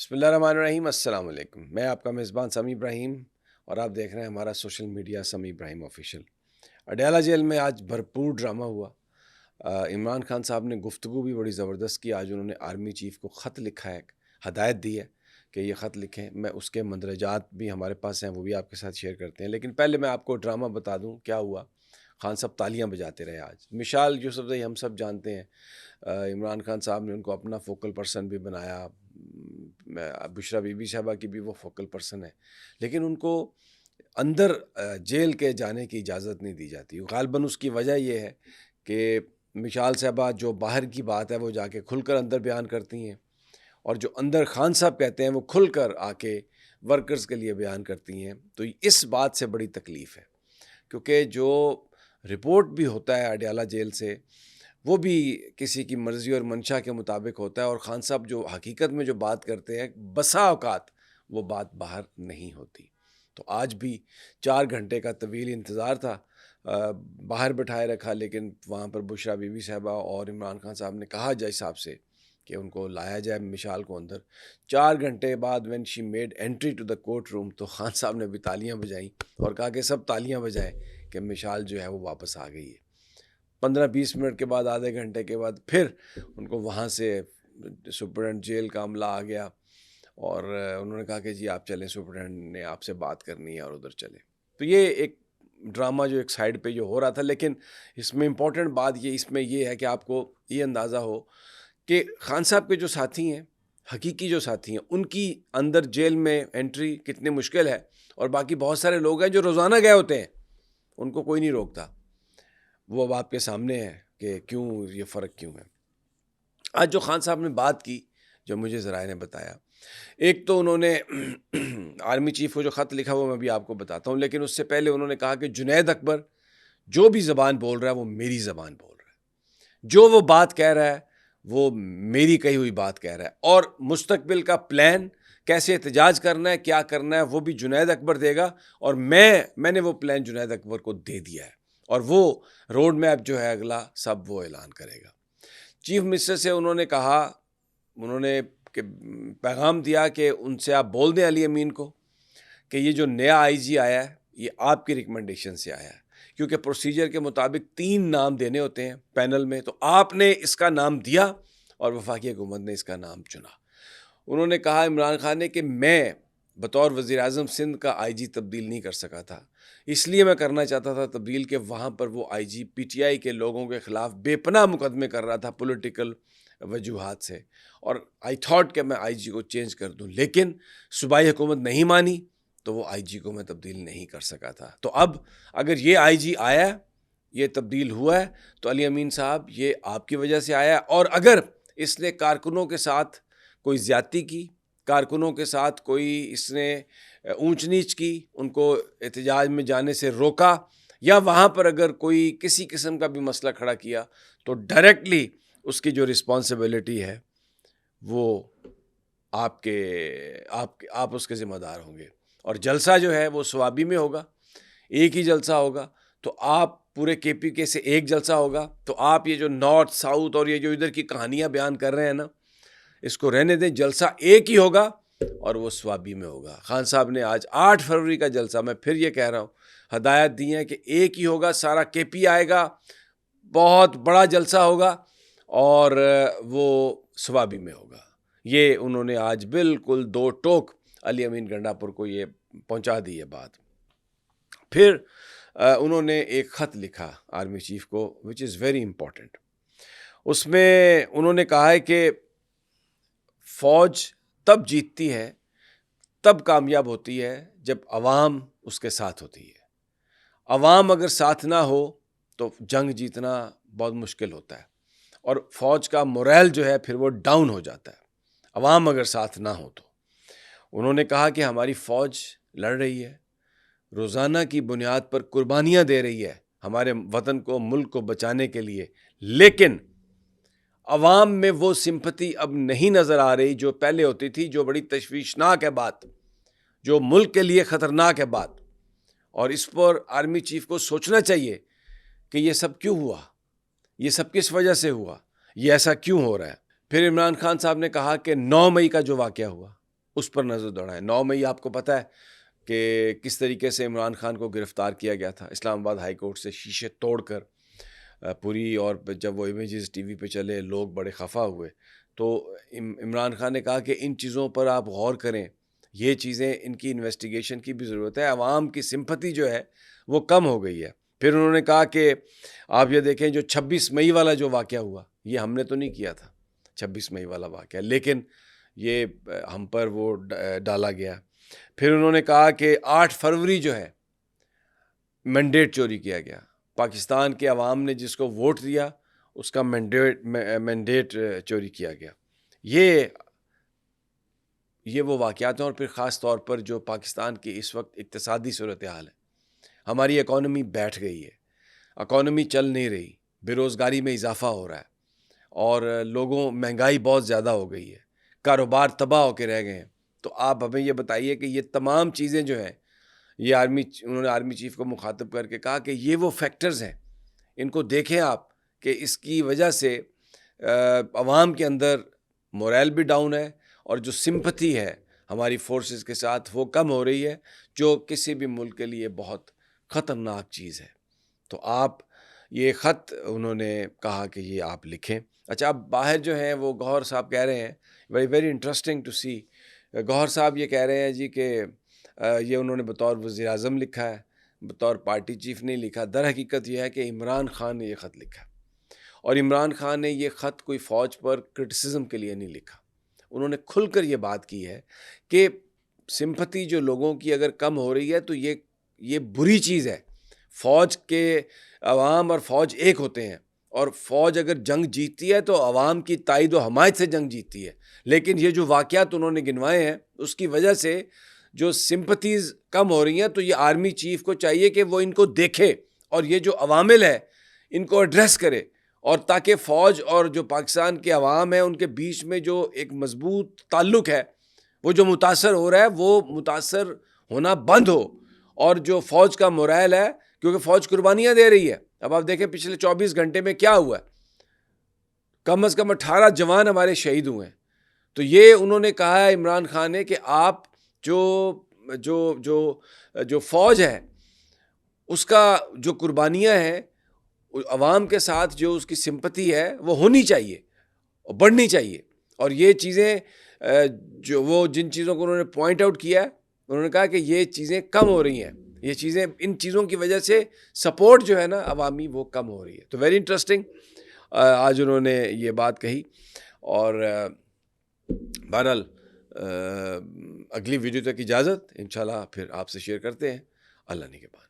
بسم اللہ الرحمن الرحیم۔ السلام علیکم، میں آپ کا میزبان سمی ابراہیم اور آپ دیکھ رہے ہیں ہمارا سوشل میڈیا سمی ابراہیم آفیشیل۔ اڈیالہ جیل میں آج بھرپور ڈرامہ ہوا۔ عمران خان صاحب نے گفتگو بھی بڑی زبردست کی۔ آج انہوں نے آرمی چیف کو خط لکھا ہے، ہدایت دی ہے کہ یہ خط لکھیں۔ میں اس کے مندرجات بھی ہمارے پاس ہیں، وہ بھی آپ کے ساتھ شیئر کرتے ہیں، لیکن پہلے میں آپ کو ڈرامہ بتا دوں کیا ہوا۔ خان صاحب تالیاں بجاتے رہے آج۔ مشال یوسفزئی ہم سب جانتے ہیں، عمران خان صاحب نے ان کو اپنا فوکل پرسن بھی بنایا، بشرا بی بی صاحبہ کی بھی وہ فوکل پرسن ہے، لیکن ان کو اندر جیل کے جانے کی اجازت نہیں دی جاتی۔ غالباً اس کی وجہ یہ ہے کہ مشال صاحبہ جو باہر کی بات ہے وہ جا کے کھل کر اندر بیان کرتی ہیں، اور جو اندر خان صاحب کہتے ہیں وہ کھل کر آ کے ورکرز کے لیے بیان کرتی ہیں۔ تو اس بات سے بڑی تکلیف ہے، کیونکہ جو رپورٹ بھی ہوتا ہے اڈیالہ جیل سے وہ بھی کسی کی مرضی اور منشا کے مطابق ہوتا ہے، اور خان صاحب جو حقیقت میں جو بات کرتے ہیں بسا اوقات وہ بات باہر نہیں ہوتی۔ تو آج بھی 4 گھنٹے کا طویل انتظار تھا، باہر بٹھائے رکھا، لیکن وہاں پر بشرا بی بی صاحبہ اور عمران خان صاحب نے کہا جج صاحب سے کہ ان کو لایا جائے مشال کو اندر۔ 4 گھنٹے بعد when she made entry to the court room, تو خان صاحب نے بھی تالیاں بجائیں اور کہا کہ سب تالیاں بجائیں کہ مشال جو ہے وہ واپس آ گئی ہے۔ 15-20 منٹ کے بعد، آدھے گھنٹے کے بعد پھر ان کو وہاں سے سپرنٹینڈنٹ جیل کا عملہ آ گیا، اور انہوں نے کہا کہ جی آپ چلیں، سپرنٹینڈنٹ نے آپ سے بات کرنی ہے، اور ادھر چلے۔ تو یہ ایک ڈرامہ جو ایک سائڈ پہ جو ہو رہا تھا، لیکن اس میں امپورٹنٹ بات اس میں یہ ہے کہ آپ کو یہ اندازہ ہو کہ خان صاحب کے جو ساتھی ہیں، حقیقی جو ساتھی ہیں، ان کی اندر جیل میں انٹری کتنی مشکل ہے، اور باقی بہت سارے لوگ ہیں جو روزانہ گئے ہوتے ہیں، ان کو کوئی نہیں روکتا۔ وہ اب آپ کے سامنے ہے کہ کیوں یہ فرق کیوں ہے۔ آج جو خان صاحب نے بات کی، جو مجھے ذرائع نے بتایا، ایک تو انہوں نے آرمی چیف کو جو خط لکھا وہ میں بھی آپ کو بتاتا ہوں، لیکن اس سے پہلے انہوں نے کہا کہ جنید اکبر جو بھی زبان بول رہا ہے وہ میری زبان بول رہا ہے، جو وہ بات کہہ رہا ہے وہ میری کہی ہوئی بات کہہ رہا ہے، اور مستقبل کا پلان کیسے احتجاج کرنا ہے، کیا کرنا ہے، وہ بھی جنید اکبر دے گا، اور میں نے وہ پلان جنید اکبر کو دے دیا ہے، اور وہ روڈ میپ جو ہے اگلا سب وہ اعلان کرے گا۔ چیف منسٹر سے انہوں نے کہا، انہوں نے پیغام دیا کہ ان سے آپ بول دیں علی امین کو کہ یہ جو نیا آئی جی آیا ہے یہ آپ کی ریکمنڈیشن سے آیا ہے، کیونکہ پروسیجر کے مطابق 3 نام دینے ہوتے ہیں پینل میں، تو آپ نے اس کا نام دیا اور وفاقی حکومت نے اس کا نام چنا۔ انہوں نے کہا عمران خان نے کہ میں بطور وزیر اعظم سندھ کا آئی جی تبدیل نہیں کر سکا تھا، اس لیے میں کرنا چاہتا تھا تبدیل کہ وہاں پر وہ آئی جی پی ٹی آئی کے لوگوں کے خلاف بے پناہ مقدمے کر رہا تھا پولیٹیکل وجوہات سے، اور آئی تھاٹ کہ میں آئی جی کو چینج کر دوں، لیکن صوبائی حکومت نہیں مانی تو وہ آئی جی کو میں تبدیل نہیں کر سکا تھا۔ تو اب اگر یہ آئی جی آیا، یہ تبدیل ہوا ہے، تو علی امین صاحب یہ آپ کی وجہ سے آیا ہے، اور اگر اس نے کارکنوں کے ساتھ کوئی زیادتی کی، کارکنوں کے ساتھ کوئی اس نے اونچ نیچ کی، ان کو احتجاج میں جانے سے روکا، یا وہاں پر اگر کوئی کسی قسم کا بھی مسئلہ کھڑا کیا، تو ڈائریکٹلی اس کی جو رسپانسبلٹی ہے وہ آپ اس کے ذمہ دار ہوں گے، اور جلسہ جو ہے وہ سوابی میں ہوگا، ایک ہی جلسہ ہوگا، تو آپ پورے کے پی کے سے ایک جلسہ ہوگا، تو آپ یہ جو نارتھ ساؤتھ اور یہ جو ادھر کی کہانیاں بیان کر رہے ہیں نا، اس کو رہنے دیں، جلسہ ایک ہی ہوگا اور وہ سوابی میں ہوگا۔ خان صاحب نے آج 8 فروری کا جلسہ، میں پھر یہ کہہ رہا ہوں، ہدایت دی ہے کہ ایک ہی ہوگا، سارا کے پی آئے گا، بہت بڑا جلسہ ہوگا، اور وہ سوابی میں ہوگا۔ یہ انہوں نے آج بالکل 2 ٹوک علی امین گنڈاپور کو یہ پہنچا دی ہے بات۔ پھر انہوں نے ایک خط لکھا آرمی چیف کو which is very important۔ اس میں انہوں نے کہا ہے کہ فوج تب جیتتی ہے، تب کامیاب ہوتی ہے جب عوام اس کے ساتھ ہوتی ہے۔ عوام اگر ساتھ نہ ہو تو جنگ جیتنا بہت مشکل ہوتا ہے، اور فوج کا موریل جو ہے پھر وہ ڈاؤن ہو جاتا ہے، عوام اگر ساتھ نہ ہو تو۔ انہوں نے کہا کہ ہماری فوج لڑ رہی ہے، روزانہ کی بنیاد پر قربانیاں دے رہی ہے ہمارے وطن کو، ملک کو بچانے کے لیے، لیکن عوام میں وہ سمپتی اب نہیں نظر آ رہی جو پہلے ہوتی تھی، جو بڑی تشویشناک ہے بات، جو ملک کے لیے خطرناک ہے بات، اور اس پر آرمی چیف کو سوچنا چاہیے کہ یہ سب کیوں ہوا، یہ سب کس وجہ سے ہوا، یہ ایسا کیوں ہو رہا ہے۔ پھر عمران خان صاحب نے کہا کہ 9 مئی کا جو واقعہ ہوا، اس پر نظر دوڑائیں. 9 مئی آپ کو پتہ ہے کہ کس طریقے سے عمران خان کو گرفتار کیا گیا تھا اسلام آباد ہائی کورٹ سے شیشے توڑ کر پوری. اور جب وہ امیجز ٹی وی پہ چلے لوگ بڑے خفا ہوئے. تو عمران خان نے کہا کہ ان چیزوں پر آپ غور کریں, یہ چیزیں ان کی انویسٹیگیشن کی بھی ضرورت ہے, عوام کی سمپتھی جو ہے وہ کم ہو گئی ہے. پھر انہوں نے کہا کہ آپ یہ دیکھیں جو 26 مئی والا جو واقعہ ہوا, یہ ہم نے تو نہیں کیا تھا 26 مئی والا واقعہ, لیکن یہ ہم پر وہ ڈالا گیا. پھر انہوں نے کہا کہ 8 فروری جو ہے مینڈیٹ چوری کیا گیا. پاکستان کے عوام نے جس کو ووٹ دیا اس کا مینڈیٹ چوری کیا گیا. یہ وہ واقعات ہیں. اور پھر خاص طور پر جو پاکستان کی اس وقت اقتصادی صورتحال ہے, ہماری اکانومی بیٹھ گئی ہے, اکانومی چل نہیں رہی, بے روزگاری میں اضافہ ہو رہا ہے, اور مہنگائی بہت زیادہ ہو گئی ہے, کاروبار تباہ ہو کے رہ گئے ہیں. تو آپ ہمیں یہ بتائیے کہ یہ تمام چیزیں جو ہیں, یہ انہوں نے آرمی چیف کو مخاطب کر کے کہا کہ یہ وہ فیکٹرز ہیں, ان کو دیکھیں آپ کہ اس کی وجہ سے عوام کے اندر مورائل بھی ڈاؤن ہے, اور جو سمپتھی ہے ہماری فورسز کے ساتھ وہ کم ہو رہی ہے, جو کسی بھی ملک کے لیے بہت خطرناک چیز ہے. تو آپ یہ خط انہوں نے کہا کہ یہ آپ لکھیں. اچھا, اب باہر جو ہیں وہ گوہر صاحب کہہ رہے ہیں, ویری انٹرسٹنگ ٹو سی. گوہر صاحب یہ کہہ رہے ہیں جی کہ یہ انہوں نے بطور وزیر اعظم لکھا ہے, بطور پارٹی چیف نہیں لکھا. در حقیقت یہ ہے کہ عمران خان نے یہ خط لکھا, اور عمران خان نے یہ خط کوئی فوج پر کرٹیسزم کے لیے نہیں لکھا. انہوں نے کھل کر یہ بات کی ہے کہ سمپتھی جو لوگوں کی اگر کم ہو رہی ہے تو یہ بری چیز ہے. فوج کے عوام اور فوج ایک ہوتے ہیں, اور فوج اگر جنگ جیتتی ہے تو عوام کی تائید و حمایت سے جنگ جیتتی ہے. لیکن یہ جو واقعات انہوں نے گنوائے ہیں اس کی وجہ سے جو سمپتھیز کم ہو رہی ہیں, تو یہ آرمی چیف کو چاہیے کہ وہ ان کو دیکھے اور یہ جو عوامل ہے ان کو ایڈریس کرے, اور تاکہ فوج اور جو پاکستان کے عوام ہیں ان کے بیچ میں جو ایک مضبوط تعلق ہے وہ جو متاثر ہو رہا ہے وہ متاثر ہونا بند ہو. اور جو فوج کا مورائل ہے, کیونکہ فوج قربانیاں دے رہی ہے. اب آپ دیکھیں پچھلے 24 گھنٹے میں کیا ہوا ہے, کم از کم 18 جوان ہمارے شہید ہوئے ہیں. تو یہ انہوں نے کہا ہے عمران خان نے کہ آپ جو فوج ہے اس کا جو قربانیاں ہیں, عوام کے ساتھ جو اس کی سمپتھی ہے وہ ہونی چاہیے اور بڑھنی چاہیے. اور یہ چیزیں جن چیزوں کو انہوں نے پوائنٹ آؤٹ کیا ہے, انہوں نے کہا کہ یہ چیزیں کم ہو رہی ہیں, یہ چیزیں ان چیزوں کی وجہ سے سپورٹ جو ہے نا عوامی وہ کم ہو رہی ہے. تو ویری انٹرسٹنگ آج انہوں نے یہ بات کہی. اور بہرحال اگلی ویڈیو تک اجازت, انشاءاللہ پھر آپ سے شیئر کرتے ہیں. اللہ نگہبان.